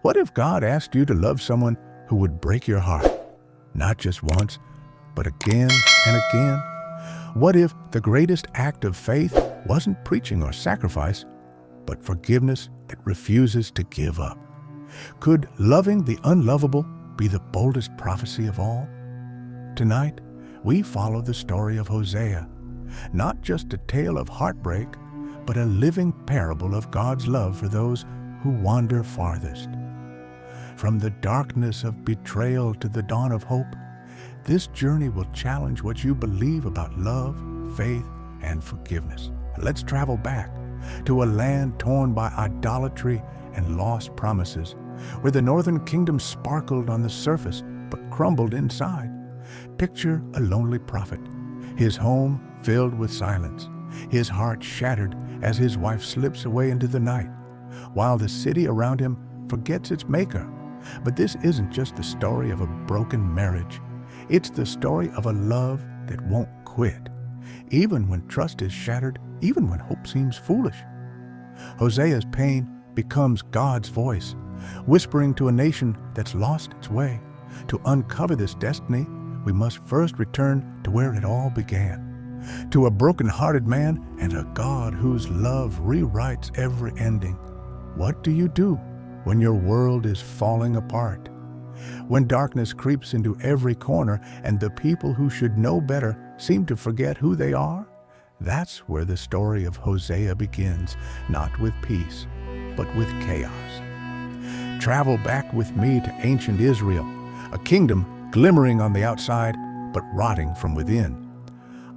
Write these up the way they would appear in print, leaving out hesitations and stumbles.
What if God asked you to love someone who would break your heart? Not just once, but again and again? What if the greatest act of faith wasn't preaching or sacrifice, but forgiveness that refuses to give up? Could loving the unlovable be the boldest prophecy of all? Tonight, we follow the story of Hosea, not just a tale of heartbreak, but a living parable of God's love for those who wander farthest. From the darkness of betrayal to the dawn of hope, this journey will challenge what you believe about love, faith, and forgiveness. Let's travel back to a land torn by idolatry and lost promises, where the northern kingdom sparkled on the surface but crumbled inside. Picture a lonely prophet, his home filled with silence, his heart shattered as his wife slips away into the night, while the city around him forgets its maker. But this isn't just the story of a broken marriage. It's the story of a love that won't quit, even when trust is shattered, even when hope seems foolish. Hosea's pain becomes God's voice, whispering to a nation that's lost its way. To uncover this destiny, we must first return to where it all began, to a broken-hearted man and a God whose love rewrites every ending. What do you do when your world is falling apart? When darkness creeps into every corner and the people who should know better seem to forget who they are? That's where the story of Hosea begins, not with peace, but with chaos. Travel back with me to ancient Israel, a kingdom glimmering on the outside, but rotting from within.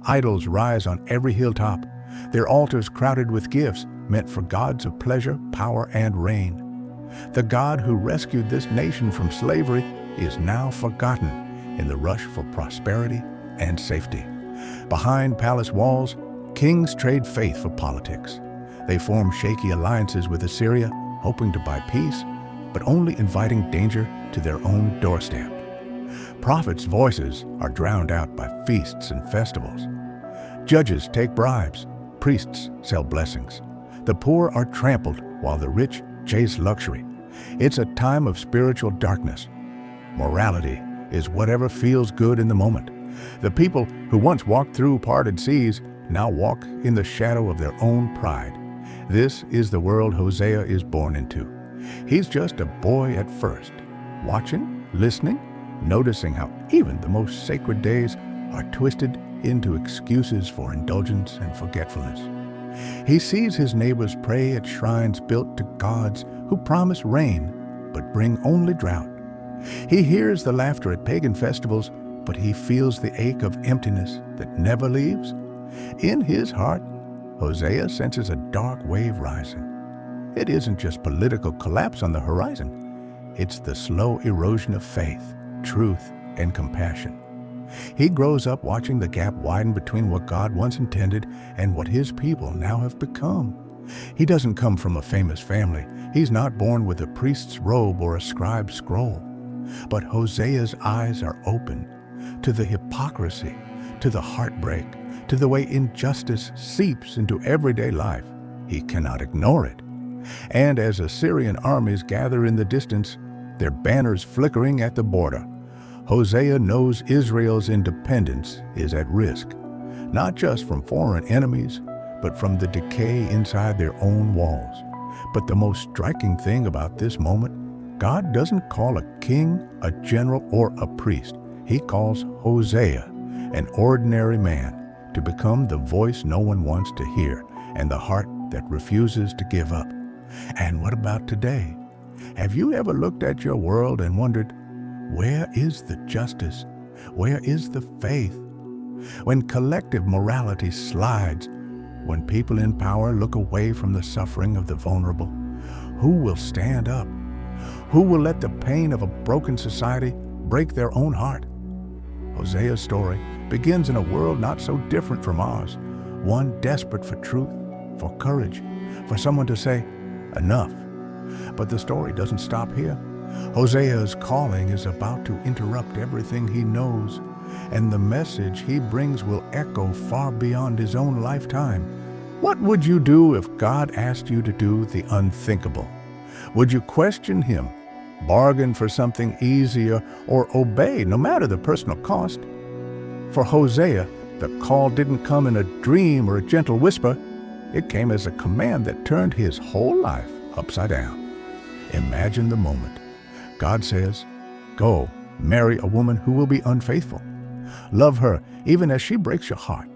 Idols rise on every hilltop, their altars crowded with gifts meant for gods of pleasure, power, and reign. The God who rescued this nation from slavery is now forgotten in the rush for prosperity and safety. Behind palace walls, kings trade faith for politics. They form shaky alliances with Assyria, hoping to buy peace, but only inviting danger to their own doorstep. Prophets' voices are drowned out by feasts and festivals. Judges take bribes, priests sell blessings. The poor are trampled while the rich chase luxury. It's a time of spiritual darkness. Morality is whatever feels good in the moment. The people who once walked through parted seas now walk in the shadow of their own pride. This is the world Hosea is born into. He's just a boy at first, watching, listening, noticing how even the most sacred days are twisted into excuses for indulgence and forgetfulness. He sees his neighbors pray at shrines built to gods who promise rain but bring only drought. He hears the laughter at pagan festivals, but he feels the ache of emptiness that never leaves. In his heart, Hosea senses a dark wave rising. It isn't just political collapse on the horizon. It's the slow erosion of faith, truth, and compassion. He grows up watching the gap widen between what God once intended and what his people now have become. He doesn't come from a famous family. He's not born with a priest's robe or a scribe's scroll. But Hosea's eyes are open to the hypocrisy, to the heartbreak, to the way injustice seeps into everyday life. He cannot ignore it. And as Assyrian armies gather in the distance, their banners flickering at the border, Hosea knows Israel's independence is at risk, not just from foreign enemies, but from the decay inside their own walls. But the most striking thing about this moment, God doesn't call a king, a general, or a priest. He calls Hosea, an ordinary man, to become the voice no one wants to hear and the heart that refuses to give up. And what about today? Have you ever looked at your world and wondered, where is the justice? Where is the faith? When collective morality slides, when people in power look away from the suffering of the vulnerable, who will stand up? Who will let the pain of a broken society break their own heart? Hosea's story begins in a world not so different from ours, one desperate for truth, for courage, for someone to say, enough. But the story doesn't stop here. Hosea's calling is about to interrupt everything he knows, and the message he brings will echo far beyond his own lifetime. What would you do if God asked you to do the unthinkable? Would you question him bargain for something easier, or obey no matter the personal cost. For Hosea, the call didn't come in a dream or a gentle whisper. It came as a command that turned his whole life upside down. Imagine the moment. God says, "Go, marry a woman who will be unfaithful. Love her even as she breaks your heart."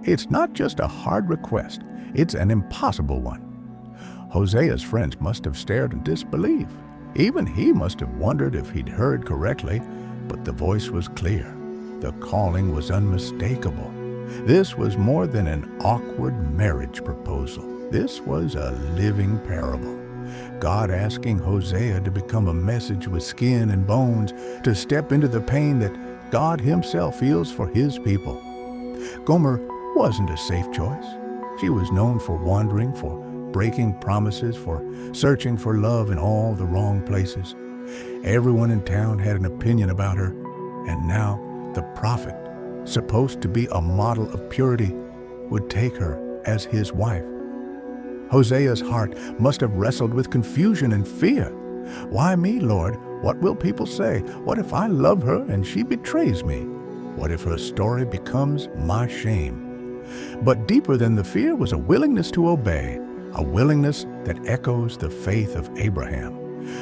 It's not just a hard request, it's an impossible one. Hosea's friends must have stared in disbelief. Even he must have wondered if he'd heard correctly, but the voice was clear. The calling was unmistakable. This was more than an awkward marriage proposal. This was a living parable. God asking Hosea to become a message with skin and bones, to step into the pain that God himself feels for his people. Gomer wasn't a safe choice. She was known for wandering, for breaking promises, for searching for love in all the wrong places. Everyone in town had an opinion about her, and now the prophet, supposed to be a model of purity, would take her as his wife. Hosea's heart must have wrestled with confusion and fear. Why me, Lord? What will people say? What if I love her and she betrays me? What if her story becomes my shame? But deeper than the fear was a willingness to obey, a willingness that echoes the faith of Abraham.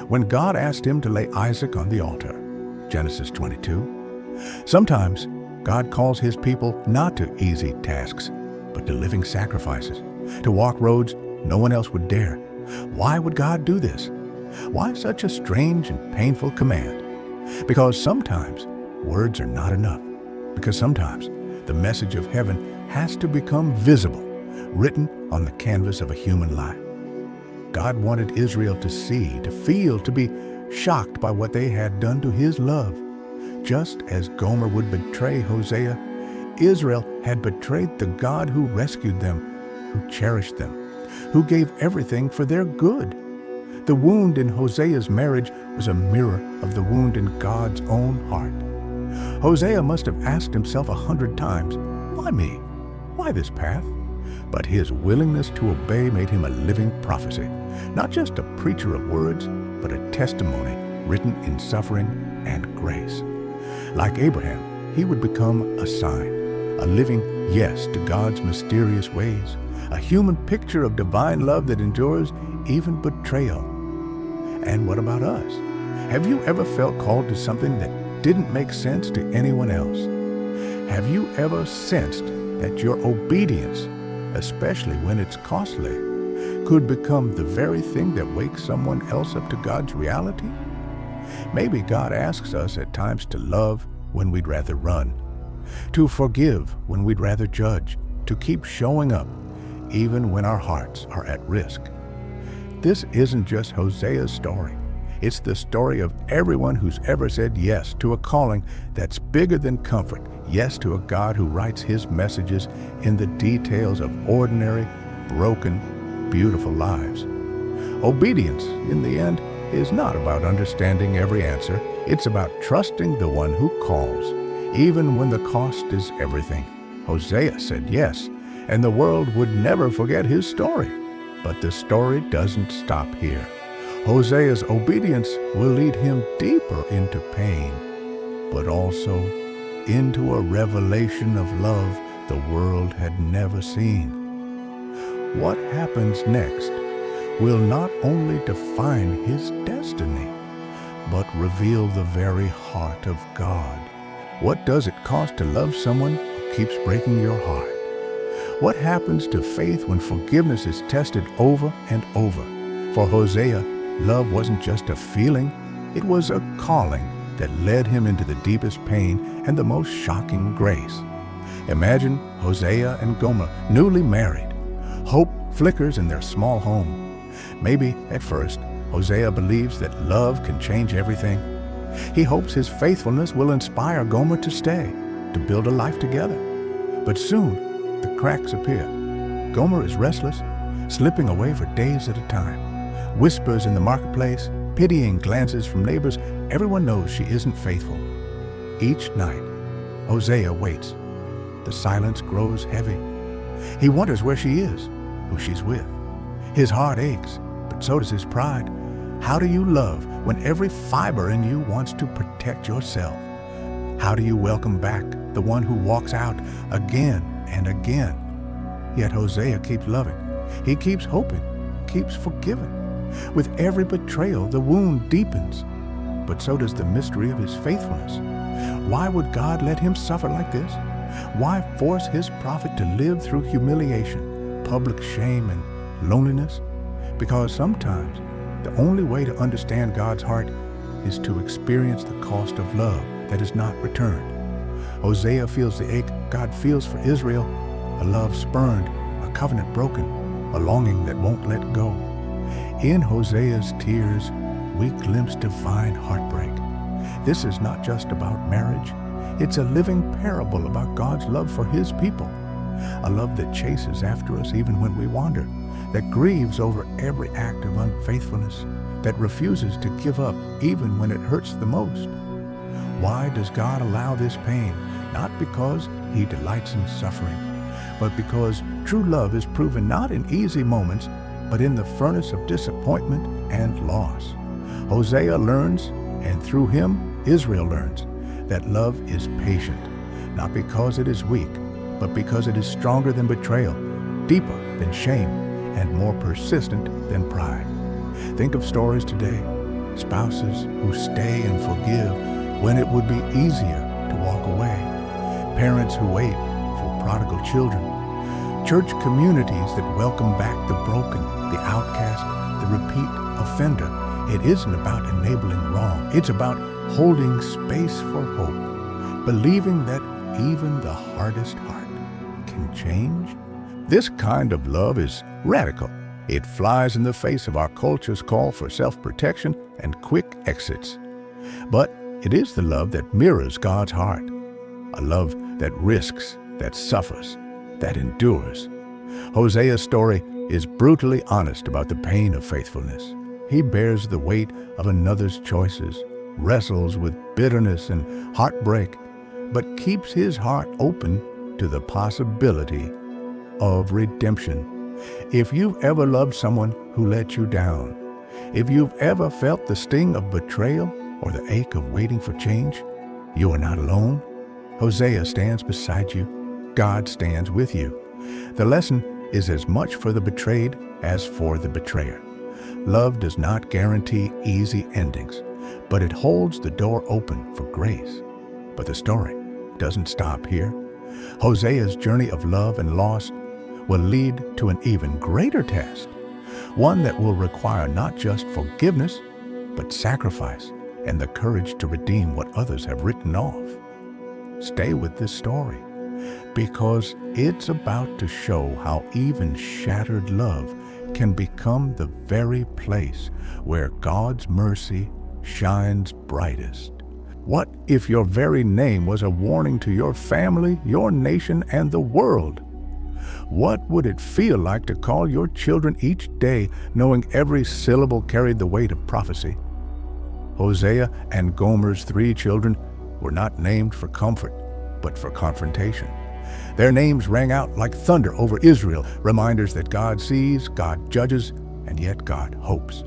When God asked him to lay Isaac on the altar, Genesis 22. Sometimes God calls his people not to easy tasks, but to living sacrifices, to walk roads no one else would dare. Why would God do this? Why such a strange and painful command? Because sometimes words are not enough. Because sometimes the message of heaven has to become visible, written on the canvas of a human life. God wanted Israel to see, to feel, to be shocked by what they had done to his love. Just as Gomer would betray Hosea, Israel had betrayed the God who rescued them, who cherished them, who gave everything for their good. The wound in Hosea's marriage was a mirror of the wound in God's own heart. Hosea must have asked himself 100 times, "Why me? Why this path?" But his willingness to obey made him a living prophecy, not just a preacher of words, but a testimony written in suffering and grace. Like Abraham, he would become a sign, a living yes to God's mysterious ways, a human picture of divine love that endures even betrayal. And what about us? Have you ever felt called to something that didn't make sense to anyone else? Have you ever sensed that your obedience, especially when it's costly, could become the very thing that wakes someone else up to God's reality? Maybe God asks us at times to love when we'd rather run, to forgive when we'd rather judge, to keep showing up even when our hearts are at risk. This isn't just Hosea's story. It's the story of everyone who's ever said yes to a calling that's bigger than comfort, yes to a God who writes his messages in the details of ordinary, broken, beautiful lives. Obedience, in the end, is not about understanding every answer. It's about trusting the one who calls, even when the cost is everything. Hosea said yes, and the world would never forget his story. But the story doesn't stop here. Hosea's obedience will lead him deeper into pain, but also into a revelation of love the world had never seen. What happens next will not only define his destiny, but reveal the very heart of God. What does it cost to love someone who keeps breaking your heart? What happens to faith when forgiveness is tested over and over? For Hosea, love wasn't just a feeling, it was a calling that led him into the deepest pain and the most shocking grace. Imagine Hosea and Gomer, newly married. Hope flickers in their small home. Maybe, at first, Hosea believes that love can change everything. He hopes his faithfulness will inspire Gomer to stay, to build a life together. But soon, the cracks appear. Gomer is restless, slipping away for days at a time. Whispers in the marketplace, pitying glances from neighbors, everyone knows she isn't faithful. Each night, Hosea waits. The silence grows heavy. He wonders where she is, who she's with. His heart aches, but so does his pride. How do you love when every fiber in you wants to protect yourself? How do you welcome back the one who walks out again and again? Yet Hosea keeps loving. He keeps hoping, keeps forgiving. With every betrayal, the wound deepens, but so does the mystery of his faithfulness. Why would God let him suffer like this? Why force his prophet to live through humiliation, public shame, and loneliness? Because sometimes the only way to understand God's heart is to experience the cost of love that is not returned. Hosea feels the ache God feels for Israel, a love spurned, a covenant broken, a longing that won't let go. In Hosea's tears, we glimpse divine heartbreak. This is not just about marriage. It's a living parable about God's love for his people, a love that chases after us even when we wander, that grieves over every act of unfaithfulness, that refuses to give up even when it hurts the most. Why does God allow this pain? Not because he delights in suffering, but because true love is proven not in easy moments, but in the furnace of disappointment and loss. Hosea learns, and through him, Israel learns, that love is patient, not because it is weak, but because it is stronger than betrayal, deeper than shame, and more persistent than pride. Think of stories today, spouses who stay and forgive when it would be easier to walk away, parents who wait for prodigal children, church communities that welcome back the broken, the outcast, the repeat offender. It isn't about enabling wrong. It's about holding space for hope, believing that even the hardest heart can change. This kind of love is radical. It flies in the face of our culture's call for self-protection and quick exits. But it is the love that mirrors God's heart, a love that risks, that suffers, that endures. Hosea's story is brutally honest about the pain of faithfulness. He bears the weight of another's choices, wrestles with bitterness and heartbreak, but keeps his heart open to the possibility of redemption. If you've ever loved someone who let you down, if you've ever felt the sting of betrayal or the ache of waiting for change, you are not alone. Hosea stands beside you. God stands with you. The lesson is as much for the betrayed as for the betrayer. Love does not guarantee easy endings, but it holds the door open for grace. But the story doesn't stop here. Hosea's journey of love and loss will lead to an even greater test, one that will require not just forgiveness, but sacrifice and the courage to redeem what others have written off. Stay with this story, because it's about to show how even shattered love can become the very place where God's mercy shines brightest. What if your very name was a warning to your family, your nation, and the world? What would it feel like to call your children each day knowing every syllable carried the weight of prophecy? Hosea and Gomer's 3 children were not named for comfort, but for confrontation. Their names rang out like thunder over Israel, reminders that God sees, God judges, and yet God hopes.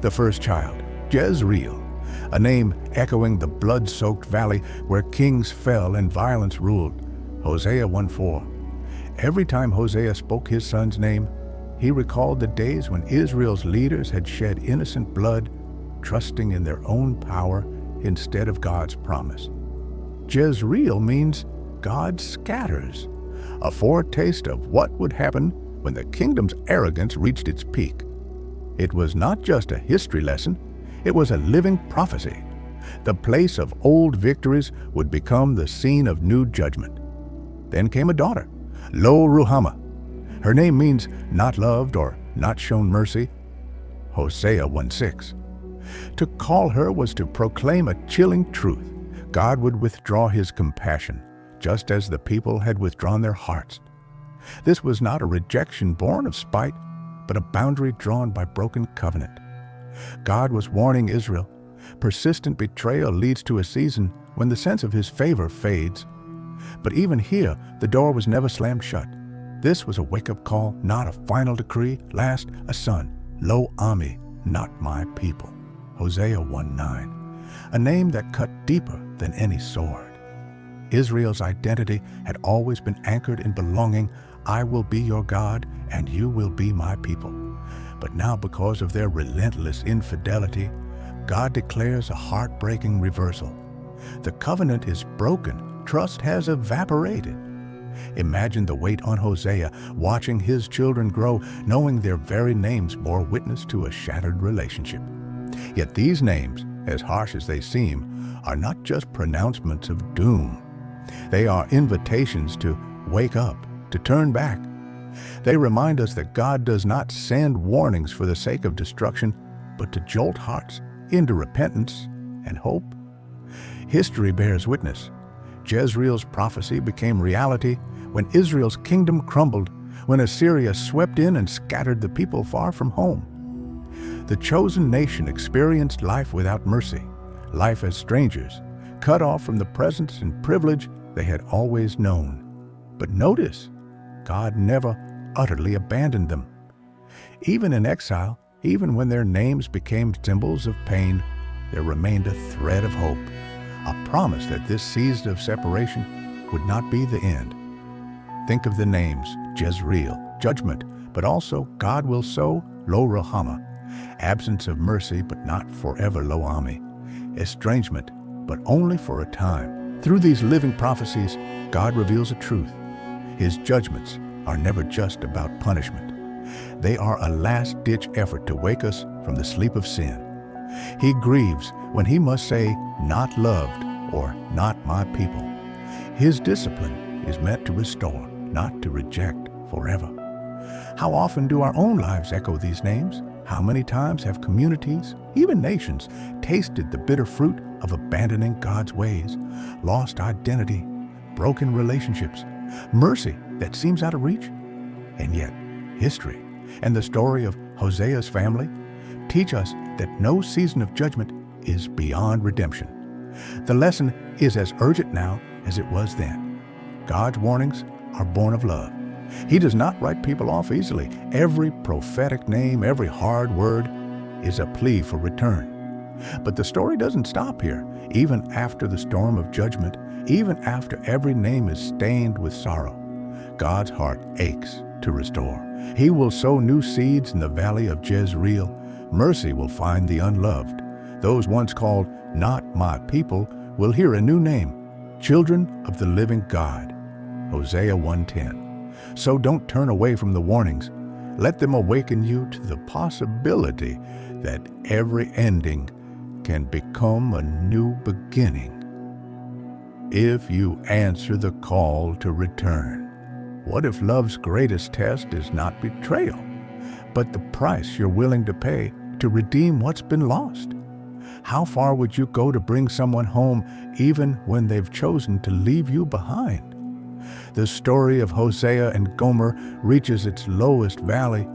The first child, Jezreel, a name echoing the blood-soaked valley where kings fell and violence ruled. Hosea 1:4. Every time Hosea spoke his son's name, he recalled the days when Israel's leaders had shed innocent blood, trusting in their own power instead of God's promise. Jezreel means God scatters, a foretaste of what would happen when the kingdom's arrogance reached its peak. It was not just a history lesson, it was a living prophecy. The place of old victories would become the scene of new judgment. Then came a daughter, Lo-Ruhamah. Her name means not loved or not shown mercy. Hosea 1:6. To call her was to proclaim a chilling truth. God would withdraw his compassion, just as the people had withdrawn their hearts. This was not a rejection born of spite, but a boundary drawn by broken covenant. God was warning Israel. Persistent betrayal leads to a season when the sense of his favor fades. But even here, the door was never slammed shut. This was a wake-up call, not a final decree. Last, a son, Lo-Ami, not my people. Hosea 1:9, a name that cut deeper than any sword. Israel's identity had always been anchored in belonging. I will be your God, and you will be my people. But now, because of their relentless infidelity, God declares a heartbreaking reversal. The covenant is broken. Trust has evaporated. Imagine the weight on Hosea, watching his children grow, knowing their very names bore witness to a shattered relationship. Yet these names, as harsh as they seem, are not just pronouncements of doom. They are invitations to wake up, to turn back. They remind us that God does not send warnings for the sake of destruction, but to jolt hearts into repentance and hope. History bears witness. Jezreel's prophecy became reality when Israel's kingdom crumbled, when Assyria swept in and scattered the people far from home. The chosen nation experienced life without mercy, life as strangers, cut off from the presence and privilege they had always known. But notice, God never utterly abandoned them. Even in exile, even when their names became symbols of pain, there remained a thread of hope, a promise that this season of separation would not be the end. Think of the names: Jezreel, judgment, but also God will sow, Lo Ruhamah, absence of mercy but not forever, Lo Ami, estrangement, but only for a time. Through these living prophecies, God reveals a truth. His judgments are never just about punishment. They are a last-ditch effort to wake us from the sleep of sin. He grieves when he must say, not loved, or not my people. His discipline is meant to restore, not to reject forever. How often do our own lives echo these names? How many times have communities, even nations, tasted the bitter fruit of abandoning God's ways, lost identity, broken relationships, mercy that seems out of reach? And yet, history and the story of Hosea's family teach us that no season of judgment is beyond redemption. The lesson is as urgent now as it was then. God's warnings are born of love. He does not write people off easily. Every prophetic name, every hard word is a plea for return. But the story doesn't stop here. Even after the storm of judgment, even after every name is stained with sorrow, God's heart aches to restore. He will sow new seeds in the valley of Jezreel. Mercy will find the unloved. Those once called not my people will hear a new name, children of the living God. Hosea 1:10. So don't turn away from the warnings. Let them awaken you to the possibility that every ending can become a new beginning if you answer the call to return. What if love's greatest test is not betrayal, but the price you're willing to pay to redeem what's been lost? How far would you go to bring someone home even when they've chosen to leave you behind? The story of Hosea and Gomer reaches its lowest valley.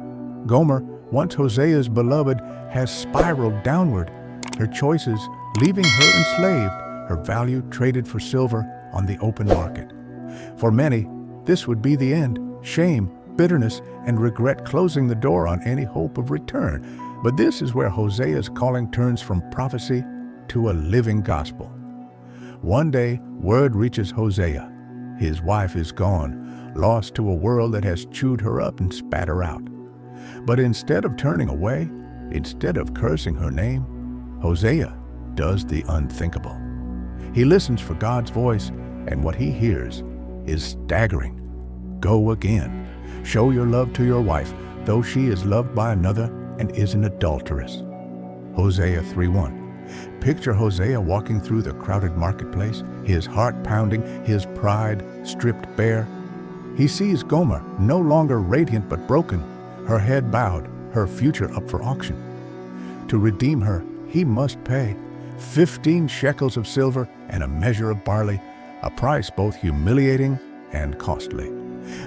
Gomer, once Hosea's beloved, has spiraled downward, her choices leaving her enslaved, her value traded for silver on the open market. For many, this would be the end: shame, bitterness, and regret closing the door on any hope of return. But this is where Hosea's calling turns from prophecy to a living gospel. One day, word reaches Hosea. His wife is gone, lost to a world that has chewed her up and spat her out. But instead of turning away, instead of cursing her name, Hosea does the unthinkable. He listens for God's voice, and what he hears is staggering. Go again. Show your love to your wife, though she is loved by another and is an adulteress. Hosea 3:1. Picture Hosea walking through the crowded marketplace, his heart pounding, his pride stripped bare. He sees Gomer, no longer radiant but broken, her head bowed, her future up for auction. To redeem her, he must pay 15 shekels of silver and a measure of barley, a price both humiliating and costly.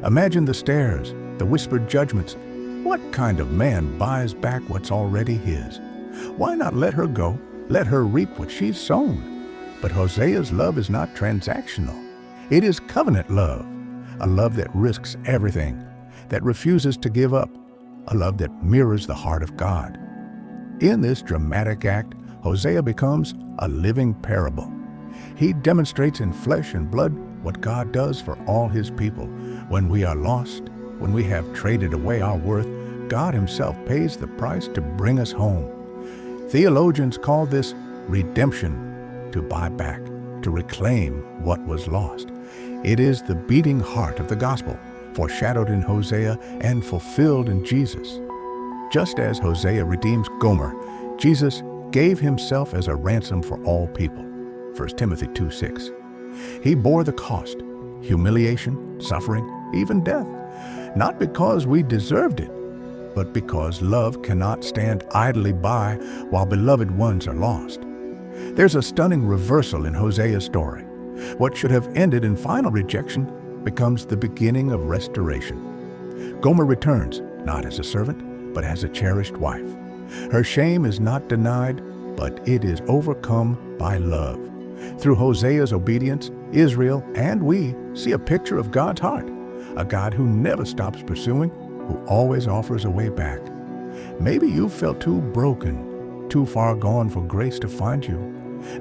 Imagine the stares, the whispered judgments. What kind of man buys back what's already his? Why not let her go? Let her reap what she's sown. But Hosea's love is not transactional. It is covenant love, a love that risks everything, that refuses to give up, a love that mirrors the heart of God. In this dramatic act, Hosea becomes a living parable. He demonstrates in flesh and blood what God does for all his people. When we are lost, when we have traded away our worth, God himself pays the price to bring us home. Theologians call this redemption, to buy back, to reclaim what was lost. It is the beating heart of the gospel, foreshadowed in Hosea and fulfilled in Jesus. Just as Hosea redeems Gomer, Jesus gave himself as a ransom for all people. 1 Timothy 2:6. He bore the cost, humiliation, suffering, even death, not because we deserved it, but because love cannot stand idly by while beloved ones are lost. There's a stunning reversal in Hosea's story. What should have ended in final rejection becomes the beginning of restoration. Gomer returns, not as a servant, but as a cherished wife. Her shame is not denied, but it is overcome by love. Through Hosea's obedience, Israel and we see a picture of God's heart, a God who never stops pursuing, who always offers a way back. Maybe you felt too broken, too far gone for grace to find you.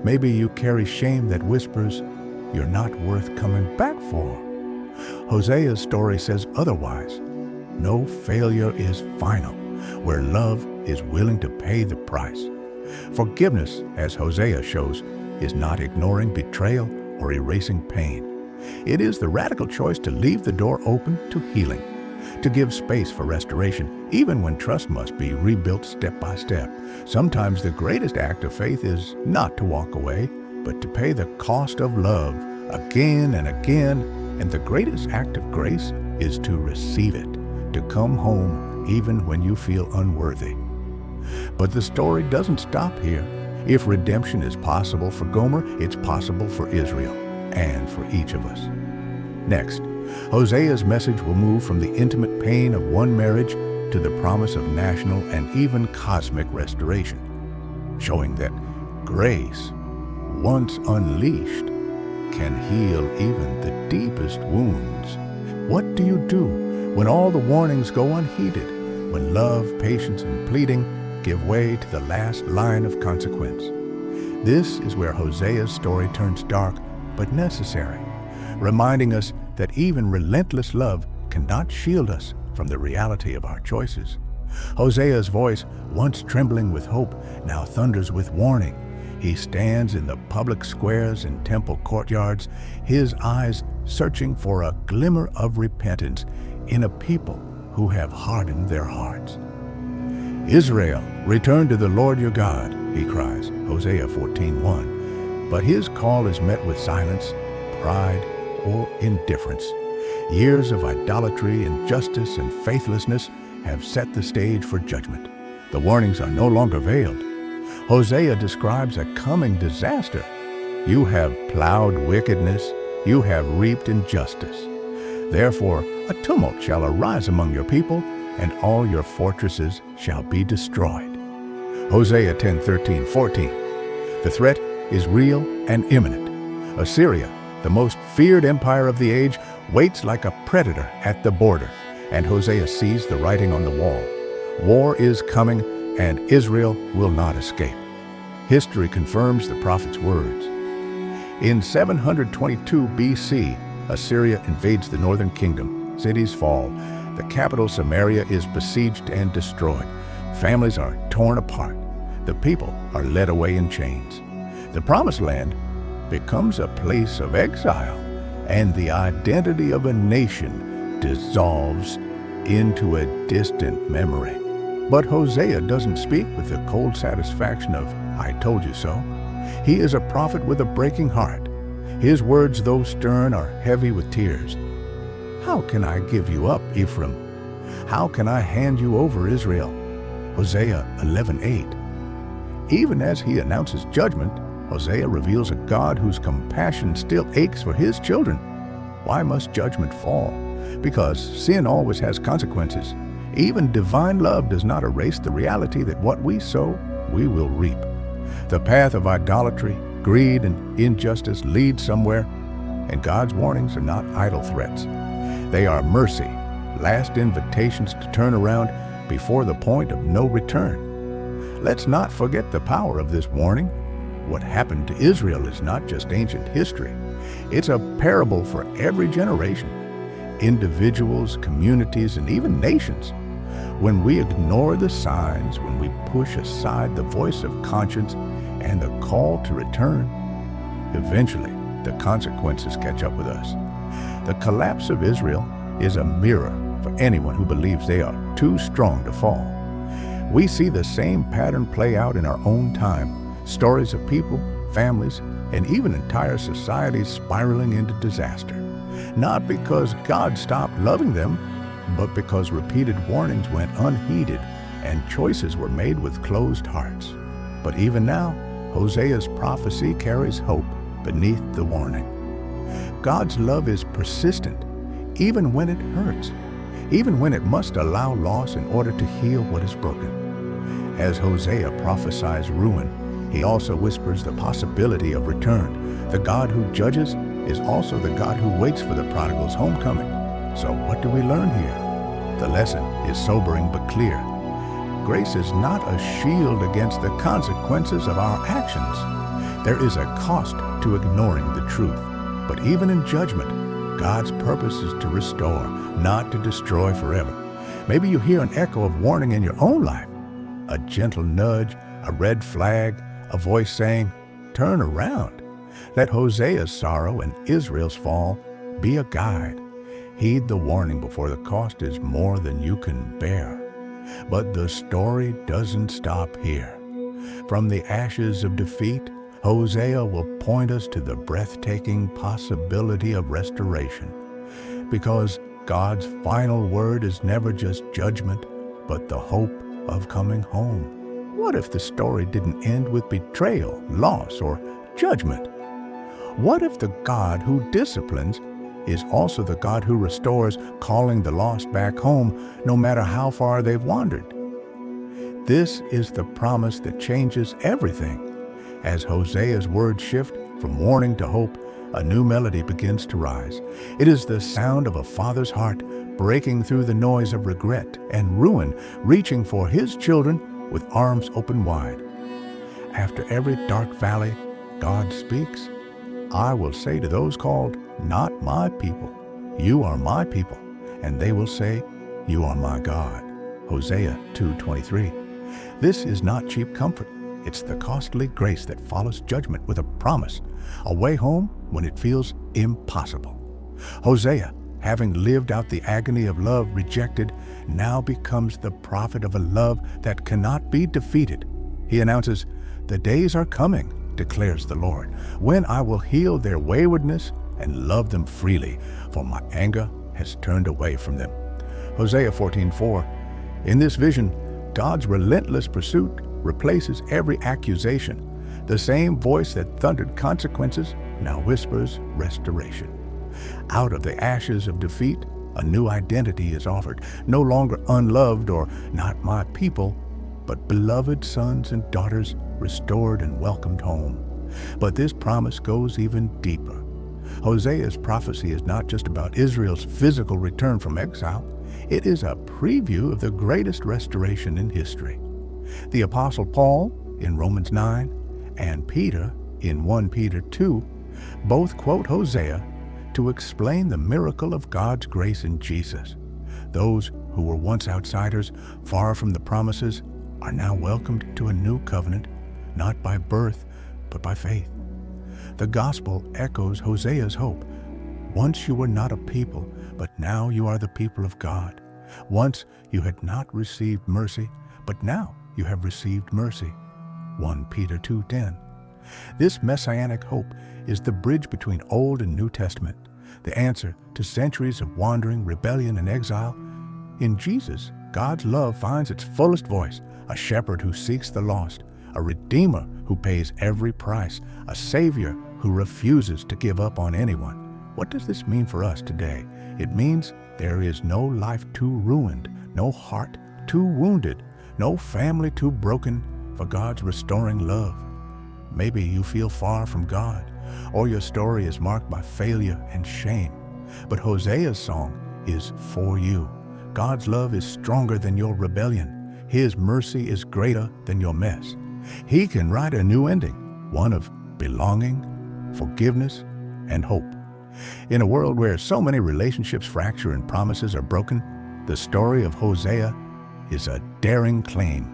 Maybe you carry shame that whispers, "You're not worth coming back for." Hosea's story says otherwise. No failure is final, where love is willing to pay the price. Forgiveness, as Hosea shows, is not ignoring betrayal or erasing pain. It is the radical choice to leave the door open to healing, to give space for restoration, even when trust must be rebuilt step by step. Sometimes the greatest act of faith is not to walk away, but to pay the cost of love again and again. And the greatest act of grace is to receive it, to come home even when you feel unworthy. But the story doesn't stop here. If redemption is possible for Gomer, it's possible for Israel and for each of us. Next, Hosea's message will move from the intimate pain of one marriage to the promise of national and even cosmic restoration, showing that grace, once unleashed, can heal even the deepest wounds. What do you do when all the warnings go unheeded, when love, patience, and pleading give way to the last line of consequence? This is where Hosea's story turns dark but necessary, reminding us that even relentless love cannot shield us from the reality of our choices. Hosea's voice, once trembling with hope, now thunders with warning. He stands in the public squares and temple courtyards, his eyes searching for a glimmer of repentance in a people who have hardened their hearts. Israel, return to the Lord your God, he cries, Hosea 14:1. But his call is met with silence, pride, or indifference. Years of idolatry, injustice, and faithlessness have set the stage for judgment. The warnings are no longer veiled. Hosea describes a coming disaster. You have plowed wickedness, you have reaped injustice. Therefore, a tumult shall arise among your people, and all your fortresses shall be destroyed. Hosea 10:13-14. The threat is real and imminent. Assyria, the most feared empire of the age, waits like a predator at the border, and Hosea sees the writing on the wall. War is coming, and Israel will not escape. History confirms the prophet's words. In 722 BC, Assyria invades the northern kingdom. Cities fall. The capital Samaria is besieged and destroyed. Families are torn apart. The people are led away in chains. The promised land becomes a place of exile, and the identity of a nation dissolves into a distant memory. But Hosea doesn't speak with the cold satisfaction of, "I told you so." He is a prophet with a breaking heart. His words, though stern, are heavy with tears. How can I give you up, Ephraim? How can I hand you over, Israel? Hosea 11:8. Even as he announces judgment, Hosea reveals a God whose compassion still aches for his children. Why must judgment fall? Because sin always has consequences. Even divine love does not erase the reality that what we sow, we will reap. The path of idolatry, greed, and injustice leads somewhere, and God's warnings are not idle threats. They are mercy, last invitations to turn around before the point of no return. Let's not forget the power of this warning. What happened to Israel is not just ancient history. It's a parable for every generation, individuals, communities, and even nations. When we ignore the signs, when we push aside the voice of conscience and the call to return, eventually the consequences catch up with us. The collapse of Israel is a mirror for anyone who believes they are too strong to fall. We see the same pattern play out in our own time, stories of people, families, and even entire societies spiraling into disaster. Not because God stopped loving them, but because repeated warnings went unheeded and choices were made with closed hearts. But even now, Hosea's prophecy carries hope beneath the warning. God's love is persistent, even when it hurts, even when it must allow loss in order to heal what is broken. As Hosea prophesies ruin, he also whispers the possibility of return. The God who judges is also the God who waits for the prodigal's homecoming. So what do we learn here? The lesson is sobering but clear. Grace is not a shield against the consequences of our actions. There is a cost to ignoring the truth. But even in judgment, God's purpose is to restore, not to destroy forever. Maybe you hear an echo of warning in your own life. A gentle nudge, a red flag, a voice saying, "Turn around." Let Hosea's sorrow and Israel's fall be a guide. Heed the warning before the cost is more than you can bear. But the story doesn't stop here. From the ashes of defeat, Hosea will point us to the breathtaking possibility of restoration. Because God's final word is never just judgment, but the hope of coming home. What if the story didn't end with betrayal, loss, or judgment? What if the God who disciplines is also the God who restores, calling the lost back home, no matter how far they've wandered? This is the promise that changes everything. As Hosea's words shift from warning to hope, a new melody begins to rise. It is the sound of a father's heart breaking through the noise of regret and ruin, reaching for his children with arms open wide. After every dark valley, God speaks. I will say to those called, "Not my people, you are my people," and they will say, "You are my God." Hosea 2:23. This is not cheap comfort. It's the costly grace that follows judgment with a promise, a way home when it feels impossible. Hosea, having lived out the agony of love rejected, now becomes the prophet of a love that cannot be defeated. He announces, "The days are coming, declares the Lord, when I will heal their waywardness and love them freely, for my anger has turned away from them." Hosea 14:4. In this vision, God's relentless pursuit replaces every accusation. The same voice that thundered consequences now whispers restoration. Out of the ashes of defeat, a new identity is offered, no longer unloved or not my people, but beloved sons and daughters restored and welcomed home. But this promise goes even deeper. Hosea's prophecy is not just about Israel's physical return from exile. It is a preview of the greatest restoration in history. The Apostle Paul in Romans 9 and Peter in 1 Peter 2 both quote Hosea to explain the miracle of God's grace in Jesus. Those who were once outsiders, far from the promises, are now welcomed to a new covenant, not by birth, but by faith. The gospel echoes Hosea's hope. Once you were not a people, but now you are the people of God. Once you had not received mercy, but now you have received mercy. 1 Peter 2:10. This messianic hope is the bridge between Old and New Testament, the answer to centuries of wandering, rebellion, and exile. In Jesus, God's love finds its fullest voice, a shepherd who seeks the lost, a redeemer who pays every price, a savior who refuses to give up on anyone. What does this mean for us today? It means there is no life too ruined, no heart too wounded, no family too broken for God's restoring love. Maybe you feel far from God, or your story is marked by failure and shame. But Hosea's song is for you. God's love is stronger than your rebellion. His mercy is greater than your mess. He can write a new ending, one of belonging, forgiveness, and hope. In a world where so many relationships fracture and promises are broken, the story of Hosea is a daring claim.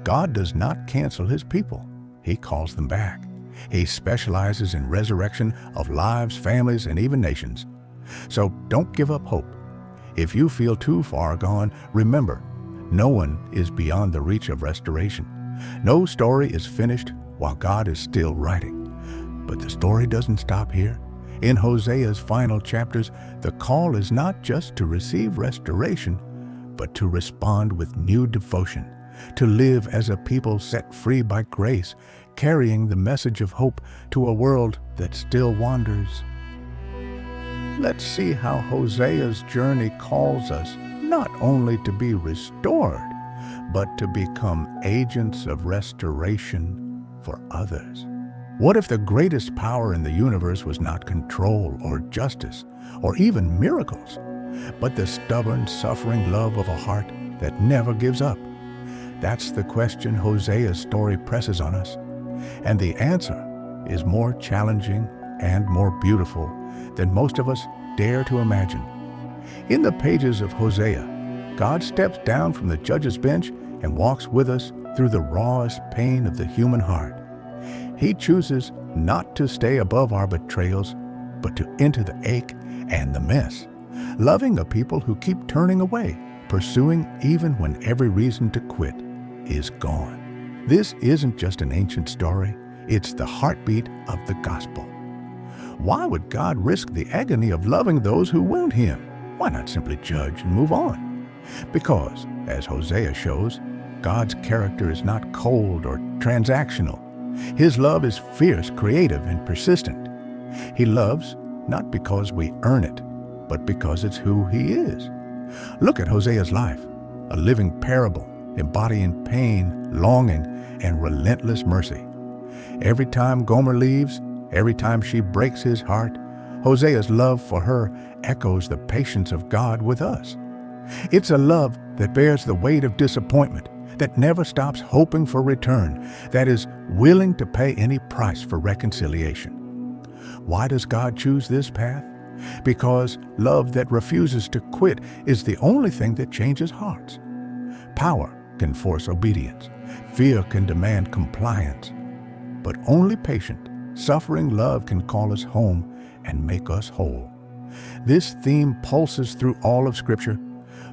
God does not cancel his people. He calls them back. He specializes in resurrection of lives, families, and even nations. So don't give up hope. If you feel too far gone, remember, no one is beyond the reach of restoration. No story is finished while God is still writing. But the story doesn't stop here. In Hosea's final chapters, the call is not just to receive restoration, but to respond with new devotion, to live as a people set free by grace, carrying the message of hope to a world that still wanders. Let's see how Hosea's journey calls us not only to be restored, but to become agents of restoration for others. What if the greatest power in the universe was not control or justice or even miracles, but the stubborn, suffering love of a heart that never gives up? That's the question Hosea's story presses on us. And the answer is more challenging and more beautiful than most of us dare to imagine. In the pages of Hosea, God steps down from the judge's bench and walks with us through the rawest pain of the human heart. He chooses not to stay above our betrayals, but to enter the ache and the mess, loving a people who keep turning away, pursuing even when every reason to quit is gone. This isn't just an ancient story, it's the heartbeat of the gospel. Why would God risk the agony of loving those who wound him? Why not simply judge and move on? Because, as Hosea shows, God's character is not cold or transactional. His love is fierce, creative, and persistent. He loves not because we earn it, but because it's who he is. Look at Hosea's life, a living parable embodying pain, longing, and relentless mercy. Every time Gomer leaves, every time she breaks his heart, Hosea's love for her echoes the patience of God with us. It's a love that bears the weight of disappointment, that never stops hoping for return, that is willing to pay any price for reconciliation. Why does God choose this path? Because love that refuses to quit is the only thing that changes hearts. Power can force obedience. Fear can demand compliance. But only patient, suffering love can call us home and make us whole. This theme pulses through all of Scripture,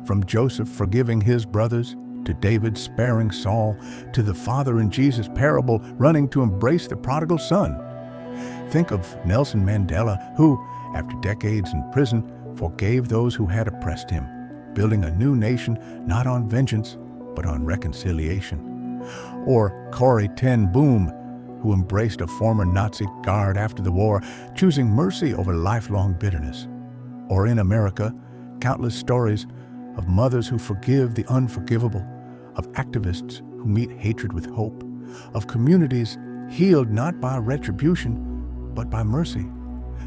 from Joseph forgiving his brothers, to David sparing Saul, to the father in Jesus' parable running to embrace the prodigal son. Think of Nelson Mandela, who, after decades in prison, forgave those who had oppressed him, building a new nation not on vengeance, but on reconciliation. Or Corrie ten Boom, who embraced a former Nazi guard after the war, choosing mercy over lifelong bitterness. Or in America, countless stories of mothers who forgive the unforgivable, of activists who meet hatred with hope, of communities healed not by retribution, but by mercy.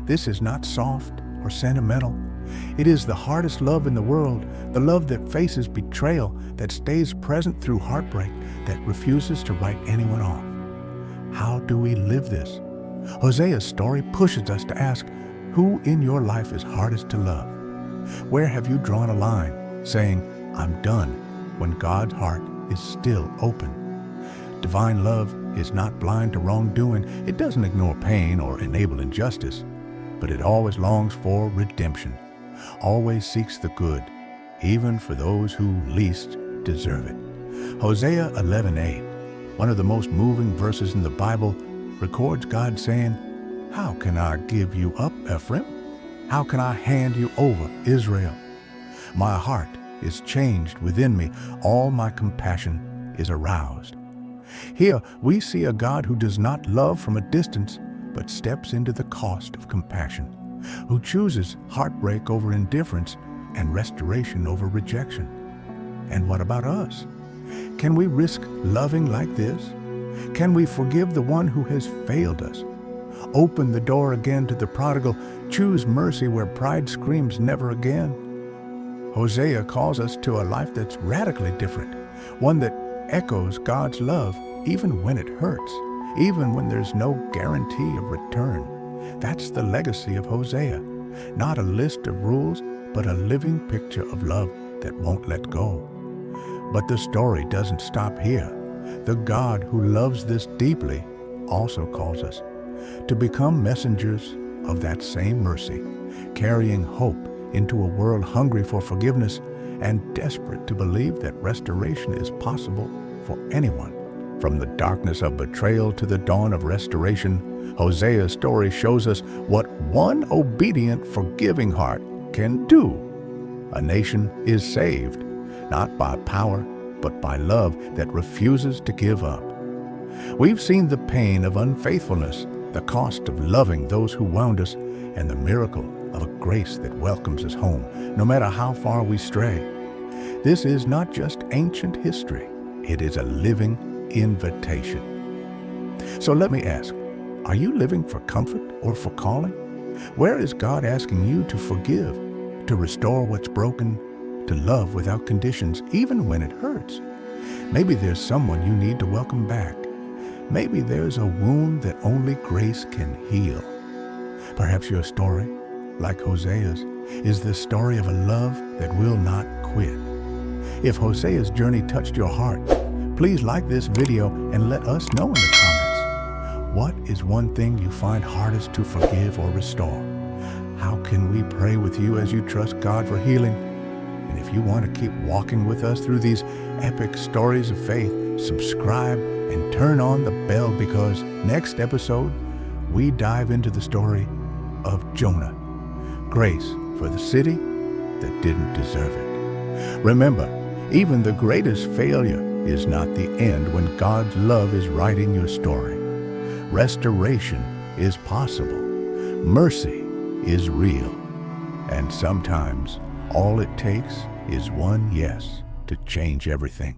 This is not soft or sentimental. It is the hardest love in the world, the love that faces betrayal, that stays present through heartbreak, that refuses to write anyone off. How do we live this? Hosea's story pushes us to ask, who in your life is hardest to love? Where have you drawn a line, saying, I'm done, when God's heart is still open? Divine love is not blind to wrongdoing. It doesn't ignore pain or enable injustice, but it always longs for redemption, always seeks the good, even for those who least deserve it. Hosea 11:8, one of the most moving verses in the Bible, records God saying, how can I give you up, Ephraim? How can I hand you over, Israel? My heart is changed within me. All my compassion is aroused. Here we see a God who does not love from a distance, but steps into the cost of compassion, who chooses heartbreak over indifference and restoration over rejection. And what about us? Can we risk loving like this? Can we forgive the one who has failed us? Open the door again to the prodigal, choose mercy where pride screams never again. Hosea calls us to a life that's radically different, one that echoes God's love even when it hurts, even when there's no guarantee of return. That's the legacy of Hosea, not a list of rules, but a living picture of love that won't let go. But the story doesn't stop here. The God who loves this deeply also calls us to become messengers of that same mercy, carrying hope into a world hungry for forgiveness and desperate to believe that restoration is possible for anyone. From the darkness of betrayal to the dawn of restoration, Hosea's story shows us what one obedient, forgiving heart can do. A nation is saved, not by power, but by love that refuses to give up. We've seen the pain of unfaithfulness, the cost of loving those who wound us, and the miracle of a grace that welcomes us home, no matter how far we stray. This is not just ancient history, it is a living invitation. So let me ask, are you living for comfort or for calling? Where is God asking you to forgive, to restore what's broken, to love without conditions, even when it hurts? Maybe there's someone you need to welcome back. Maybe there's a wound that only grace can heal. Perhaps your story, like Hosea's, is the story of a love that will not quit. If Hosea's journey touched your heart, please like this video and let us know in the comments. What is one thing you find hardest to forgive or restore? How can we pray with you as you trust God for healing? And if you want to keep walking with us through these epic stories of faith, subscribe and turn on the bell, because next episode, we dive into the story of Jonah. Grace for the city that didn't deserve it. Remember, even the greatest failure is not the end when God's love is writing your story. Restoration is possible. Mercy is real. And sometimes all it takes is one yes to change everything.